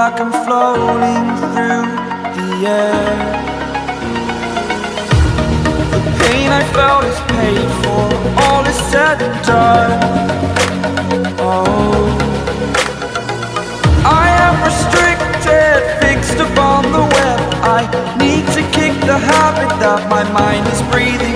like I'm floating through the air. The pain I felt is paid for, all is said and done. Oh, I am restricted, fixed upon the web. I need to kick the habit that my mind is breathing